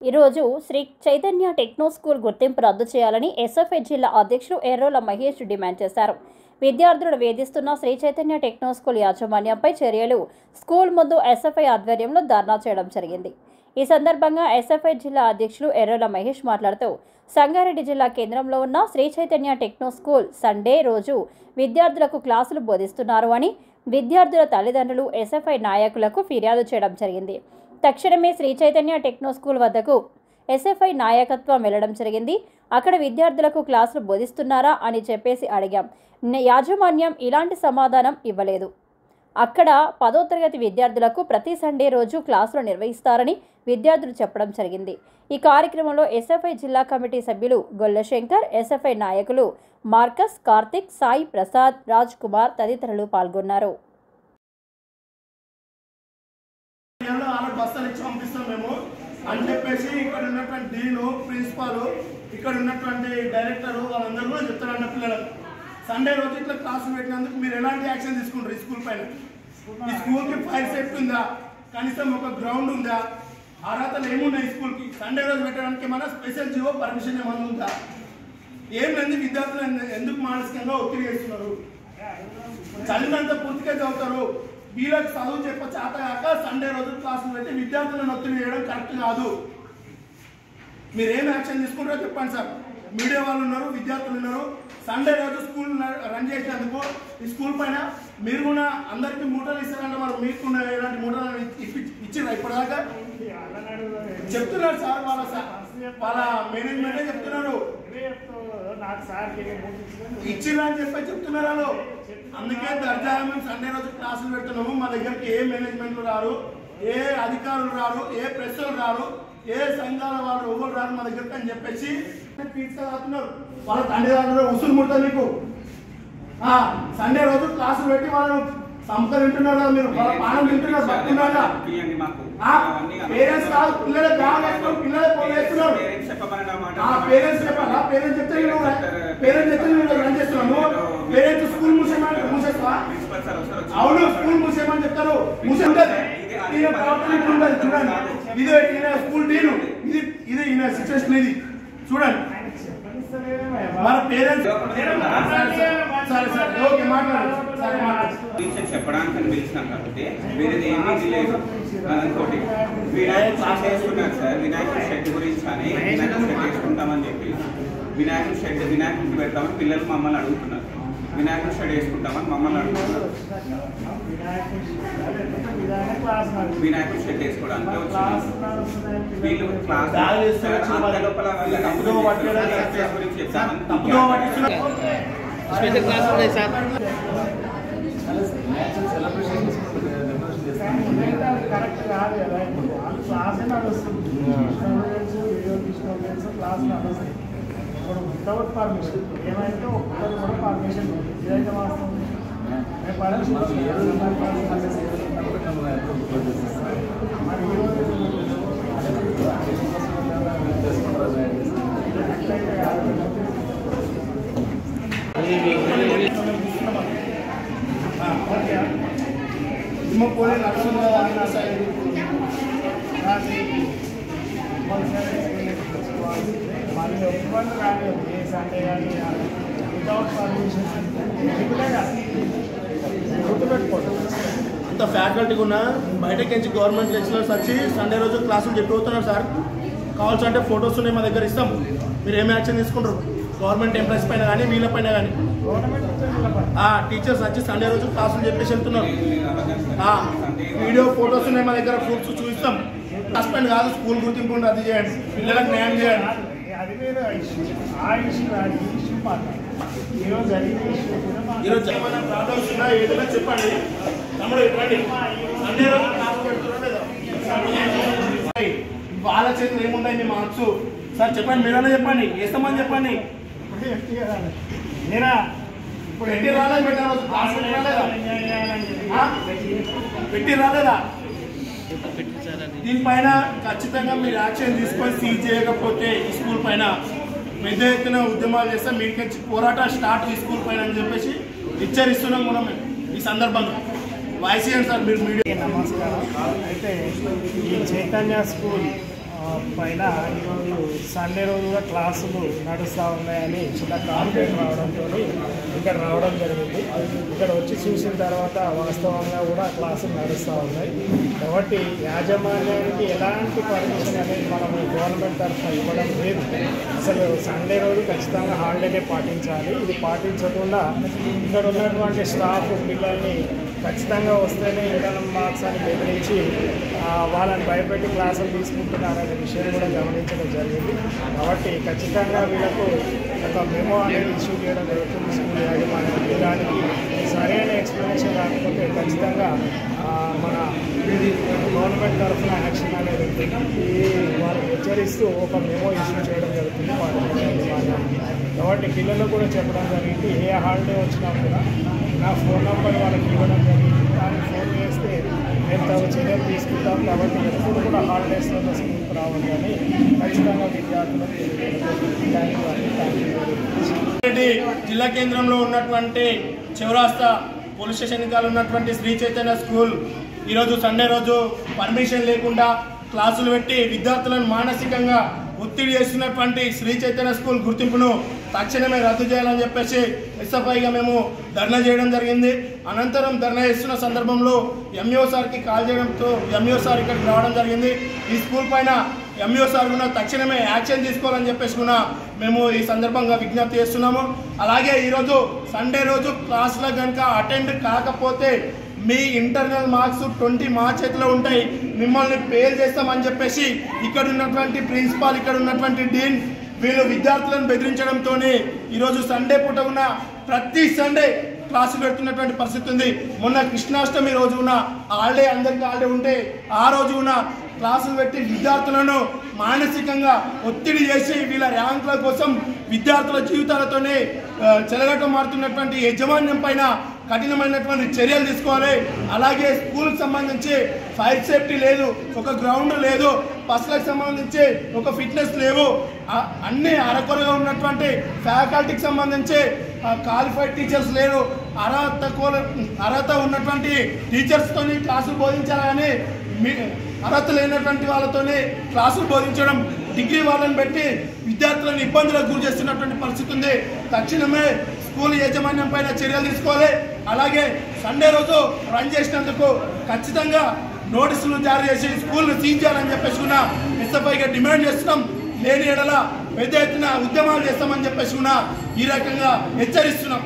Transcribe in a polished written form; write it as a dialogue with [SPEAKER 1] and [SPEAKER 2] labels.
[SPEAKER 1] ఈరోజు Shri Chaitanya techno school గుర్తింపు రద్దు చేయాలని ఎస్ఎఫ్ఐ జిల్లా అధ్యక్షుడు ఎర్రోల మహేష్ డిమాండ్ చేశారు. విద్యార్థులను వేధిస్తున్న శ్రీ చైతన్య టెక్నో స్కూల్ యాజమాన్యంపై చర్యలు స్కూల్ ముందు ఎస్ఎఫ్ఐ ఆధ్వర్యంలో ధర్నా చేయడం జరిగింది. ఈ సందర్భంగా ఎస్ఎఫ్ఐ జిల్లా అధ్యక్షులు ఎర్రోల మహేష్ మాట్లాడుతూ సంగారెడ్డి జిల్లా కేంద్రంలో ఉన్న Sri Chaitanya techno school Sunday రోజు విద్యార్థులకు క్లాసులు బోధిస్తున్నారు అని విద్యార్థుల తల్లిదండ్రులు ఎస్ఎఫ్ఐ నాయకులకు ఫిర్యాదు చేయడం జరిగింది. తక్షణమే శ్రీ చైతన్య టెక్నో స్కూల్ వద్దకు ఎస్ఎఫ్ఐ నాయకత్వం వెళ్లడం జరిగింది. అక్కడ విద్యార్థులకు క్లాసులు బోధిస్తున్నారా అని చెప్పేసి అడిగాం. యాజమాన్యం ఇలాంటి సమాధానం ఇవ్వలేదు. అక్కడ 10వ తరగతి విద్యార్థులకు ప్రతి సండే రోజు క్లాసులు నిర్వహిస్తారని విద్యార్థులు చెప్పడం జరిగింది. ఈ కార్యక్రమంలో ఎస్ఎఫ్ఐ జిల్లా కమిటీ సభ్యులు గొల్లశంకర్, ఎస్ఎఫ్ఐ నాయకులు మార్కస్, కార్తిక్, సాయి ప్రసాద్, రాజ్ కుమార్ తదితరులు పాల్గొన్నారు.
[SPEAKER 2] బస్తాలు ఇచ్చి పంపిస్తాం మేము అని చెప్పేసి ఇక్కడ ఉన్నటువంటి డీను, ప్రిన్సిపాల్, ఇక్కడ ఉన్నటువంటి డైరెక్టర్ వాళ్ళందరూ కూడా చెప్తారన్న పిల్లలకు సండే రోజు ఇట్లా క్లాసులు పెట్టినందుకు మీరు ఎలాంటి యాక్షన్ తీసుకుంటారు? ఈ స్కూల్ పైన ఈ స్కూల్కి ఫైర్ సేఫ్టీ ఉందా? కనీసం ఒక గ్రౌండ్ ఉందా? అర్హతలు ఏమున్నాయి? ఈ స్కూల్కి సండే రోజు పెట్టడానికి ఏమైనా స్పెషల్ జీవో పర్మిషన్ ఏమైనా ఉందా? ఏమంది విద్యార్థులు ఎందుకు మానసికంగా ఒత్తిడి చేస్తున్నారు? చదివినంత పూర్తిగా చదువుతారు. వీళ్ళకి చదువు చెప్ప చేత కాక సండే రోజు క్లాసులు పెట్టి విద్యార్థులను ఒత్తిడి చేయడం కరెక్ట్ కాదు. మీరేం యాక్షన్ తీసుకుంటారో చెప్పండి సార్. మీడియా వాళ్ళు ఉన్నారు, విద్యార్థులు ఉన్నారు. సండే రోజు స్కూల్ రన్ చేసినందుకు ఈ స్కూల్ పైన మీరు కూడా అందరికీ మూటలు ఇస్తారంటే మరి మీకు ఇలాంటి మూటలు ఇచ్చిరా ఇప్పటిదాకా? చెప్తున్నారు సార్, వాళ్ళ మేనేజ్మెంటే చెప్తున్నారు ఇచ్చిరా అని చెప్పి చెప్తున్నారు వాళ్ళు. అందుకే దర్జా మేము సండే రోజు క్లాసులు పెడుతున్నాము. మా దగ్గరికి ఏ మేనేజ్మెంట్లు రారు, ఏ అధికారులు రారు, ఏ ప్రెస్సులు రారు, ఏ సంఘాల వాళ్ళు ఎవరు రారు మా దగ్గరికి అని చెప్పేసి తీసుకురాతున్నారు. వాళ్ళ తండ్రిదారులు ఉసురు ముడతారు మీకు. సండే రోజు క్లాసులు పెట్టి వాళ్ళు సంపద తింటున్నారు కదా, మీరు వాళ్ళ పానం తింటున్నారు, బతుకున్నారా? పేరెంట్స్ కాదు, పిల్లలే బ్యాగ్ వేసుకొని పిల్లలే ఫోన్ వేస్తున్నారు. పేరెంట్స్ చెప్పాలా? పేరెంట్స్ చెప్తే రన్ చేస్తున్నాము. పేరెంట్స్ స్కూల్ మూసేస్తా? అవును, స్కూల్ మూసేయమని చెప్తారు. మూసే ఉంటుంది. ఇది స్కూల్ డీను, ఇది సిచ్యువేషన్ ఇది చూడండి. మన పేరెంట్స్
[SPEAKER 3] చెప్పడానికి పిలిచినాం కాబట్టి వేరేది ఏమీ లేదు. ఇంకోటి వినాయకుడు చేసుకున్నారు సార్, వినాయకుడు షెడ్ గురించి అని వినాయకుడు షెడ్ వేసుకుంటామని చెప్పి వినాయకుడికి పెడతామని పిల్లలు మమ్మల్ని అడుగుతున్నారు. వినాయకుడు షెడ్ వేసుకుంటామని మమ్మల్ని అడుగుతున్నారు. వినాయకుడు షెడ్ వేసుకోవడానికి వీళ్ళు క్లాస్ లోపల గురించి చెప్తామని
[SPEAKER 4] స్పెషల్ క్లాస్ ఉన్నాయి సార్.
[SPEAKER 5] కరెక్ట్ కాదు కదా, వాళ్ళు క్లాసే నడుస్తుంది. వీడియో తీసుకోవచ్చు, క్లాస్ నడుస్తుంది. ఇప్పుడు వితౌట్ పర్మిషన్ ఏమైతే ఒక్కరు కూడా పర్మిషన్ ఇదైతే వాస్తవం. పర్మిషన్ మరి
[SPEAKER 2] పోలే లక్ష్యంగా
[SPEAKER 5] వాళ్ళు ఇబ్బంది రాలేదు. ఏ సండే కానీ వితౌట్ పర్మిషన్ గుర్తుపెట్టుకోండి.
[SPEAKER 2] అంత ఫ్యాకల్టీగా ఉన్నా బయటకి నుంచి గవర్నమెంట్ లెక్చరర్స్ వచ్చి సండే రోజు క్లాసులు చెప్పిపోతున్నారు సార్. కావాల్సి అంటే ఫొటోస్ ఉన్నాయి, మా దగ్గర ఇస్తాం. మీరు ఏం యాక్షన్ తీసుకుంటారు? గవర్నమెంట్ ఎంప్లాయీస్ పైన కానీ వీళ్ళ పైన కానీ టీచర్స్ వచ్చి సండే రోజు క్లాసులు చెప్పేసి వెళ్తున్నారు. వీడియో ఫొటోస్ ఉన్నాయి మా దగ్గర, ప్రూఫ్స్ చూపిస్తాం. సస్పెండ్ కాదు, స్కూల్ గుర్తింపు రద్దు చేయండి, పిల్లలకు న్యాయం చేయండి.
[SPEAKER 5] అది వేరే ఇష్యూ. ఆ ఇష్యూ కాదు, ఈ ఇష్యూ మాట్లాడాలి. ఈరోజు జరిగిన ఇష్యూ
[SPEAKER 2] ఈరోజు ఏమైనా ప్రాబ్లమ్స్ ఉన్నా ఏదైనా చెప్పండి. తమ్ముడు ఇవ్వండి. సండే రోజు క్లాస్ పెడుతున్నారు లేదా? వాళ్ళ చేతులు ఏమున్నాయి మీ మార్క్స్? సార్ చెప్పండి, మీరన్నా చెప్పండి, వేస్తామని చెప్పండి. ఇప్పుడు ఎట్టి రాలేదు, పెట్టి రాలేదా? దీనిపైన ఖచ్చితంగా మీరు యాక్షన్ తీసుకొని సీజ్ చేయకపోతే ఈ స్కూల్ పైన పెద్ద ఎత్తున ఉద్యమాలు చేస్తే మీకు పోరాటం స్టార్ట్ ఈ స్కూల్ పైన అని చెప్పేసి హెచ్చరిస్తున్నాం మనం ఈ సందర్భంగా. వాయిస్ సార్ మీరు మీడియా.
[SPEAKER 5] నమస్కారం. అయితే ఈ చైతన్య స్కూల్ పైన ఈరోజు సండే రోజు కూడా క్లాసులు నడుస్తూ ఉన్నాయని చిన్న కాంప్లైంట్ రావడంతో ఇక్కడ రావడం జరిగింది. ఇక్కడ వచ్చి చూసిన తర్వాత వాస్తవంగా కూడా క్లాసులు నడుస్తూ ఉన్నాయి. కాబట్టి యాజమాన్యానికి ఎలాంటి పర్మిషన్ అనేది మనము గవర్నమెంట్ తరఫున ఇవ్వడం లేదు. అసలు సండే రోజు ఖచ్చితంగా హాలిడేనే పాటించాలి. ఇది పాటించకుండా ఇక్కడ ఉన్నటువంటి స్టాఫ్ పిల్లల్ని ఖచ్చితంగా వస్తేనే ఇంటర్నల్ మార్క్స్ అని బెదిరించి వాళ్ళని భయపెట్టి క్లాసులు తీసుకుంటున్నారనే విషయం కూడా గమనించడం జరిగింది. కాబట్టి ఖచ్చితంగా వీళ్ళకు ఒక మెమో అనేది ఇష్యూ చేయడం జరుగుతుంది స్కూల్ యాజమాన్యానికి. దానికి సరైన ఎక్స్ప్లెనేషన్ రాకపోతే ఖచ్చితంగా మన గవర్నమెంట్ తరఫున యాక్షన్ అనేది ఉంటుంది. వాళ్ళు హెచ్చరిస్తూ ఒక మెమో ఇష్యూ చేయడం జరుగుతుంది పాఠశాల యాజమాన్యానికి. కాబట్టి పిల్లలు కూడా చెప్పడం జరిగింది, ఏ హాలిడే వచ్చినా కూడా నా ఫోన్ నెంబర్ వాళ్ళకి ఇవ్వడం జరిగింది. దానికి ఫోన్ చేస్తే మేము తగు చర్యలు తీసుకుంటాం. కాబట్టి ఎప్పుడు కూడా హాలిడేస్లో స్కూల్కి రావాలి అని ఖచ్చితంగా విద్యార్థులకు
[SPEAKER 2] జిల్లా కేంద్రంలో ఉన్నటువంటి చివరాస్తా పోలీస్ స్టేషన్ కాలు ఉన్నటువంటి శ్రీ చైతన్య స్కూల్ ఈరోజు సండే రోజు పర్మిషన్ లేకుండా క్లాసులు పెట్టి విద్యార్థులను మానసికంగా ఒత్తిడి చేస్తున్నటువంటి శ్రీ చైతన్య స్కూల్ గుర్తింపును తక్షణమే రద్దు చేయాలని చెప్పేసి ఎస్ఎఫ్ఐగా మేము ధర్నా చేయడం జరిగింది. అనంతరం ధర్నా చేస్తున్న సందర్భంలో ఎంఈఓ సార్కి కాల్ చేయడంతో ఎంఈఓ సార్ ఇక్కడికి రావడం జరిగింది. ఈ స్కూల్ పైన ఎంఈఓ సార్ కూడా తక్షణమే యాక్షన్ తీసుకోవాలని చెప్పేసి కూడా మేము ఈ సందర్భంగా విజ్ఞప్తి చేస్తున్నాము. అలాగే ఈరోజు సండే రోజు క్లాసులకు కనుక అటెండ్ కాకపోతే మీ ఇంటర్నల్ మార్క్స్ 20 మా చేతిలో ఉంటాయి, మిమ్మల్ని ఫెయిల్ చేస్తామని చెప్పేసి ఇక్కడ ఉన్నటువంటి ప్రిన్సిపాల్, ఇక్కడ ఉన్నటువంటి డీన్ వీళ్ళు విద్యార్థులను బెదిరించడంతోనే ఈరోజు సండే పూట ఉన్న ప్రతి సండే క్లాసు పెడుతున్నటువంటి పరిస్థితి ఉంది. మొన్న కృష్ణాష్టమి రోజు ఉన్న హాలిడే, అందరికీ హాలిడే ఉంటే ఆ రోజు ఉన్న క్లాసులు పెట్టి విద్యార్థులను మానసికంగా ఒత్తిడి చేసి వీళ్ళ ర్యాంకుల కోసం విద్యార్థుల జీవితాలతోనే చెలగట మారుతున్నటువంటి యాజమాన్యం పైన కఠినమైనటువంటి చర్యలు తీసుకోవాలి. అలాగే స్కూల్కి సంబంధించి ఫైర్ సేఫ్టీ లేదు, ఒక గ్రౌండ్ లేదు, బస్సులకు సంబంధించి ఒక ఫిట్నెస్ లేవు, అన్ని అరకొరగా ఉన్నటువంటి ఫ్యాకల్టీకి సంబంధించి క్వాలిఫైడ్ టీచర్స్ లేరు, అర్హత ఉన్నటువంటి టీచర్స్తోని క్లాసులు బోధించాలని అర్హత లేనటువంటి వాళ్ళతోనే క్లాసులు బోధించడం, డిగ్రీ వాళ్ళని పెట్టి విద్యార్థులను ఇబ్బందులకు గురి చేస్తున్నటువంటి పరిస్థితి ఉంది. తక్షణమే స్కూల్ యాజమాన్యం పైన చర్యలు తీసుకోవాలి. అలాగే సండే రోజు రన్ చేసినందుకు ఖచ్చితంగా నోటీసులు జారీ చేసి స్కూల్ను సీజ్ చేయాలని చెప్పేసి కూడా ఎస్ఎఫ్ఐగా డిమాండ్ చేస్తున్నాం. లేని ఎడల పెద్ద ఎత్తున ఉద్యమాలు చేస్తామని చెప్పేసి కూడా ఈ రకంగా హెచ్చరిస్తున్నాం.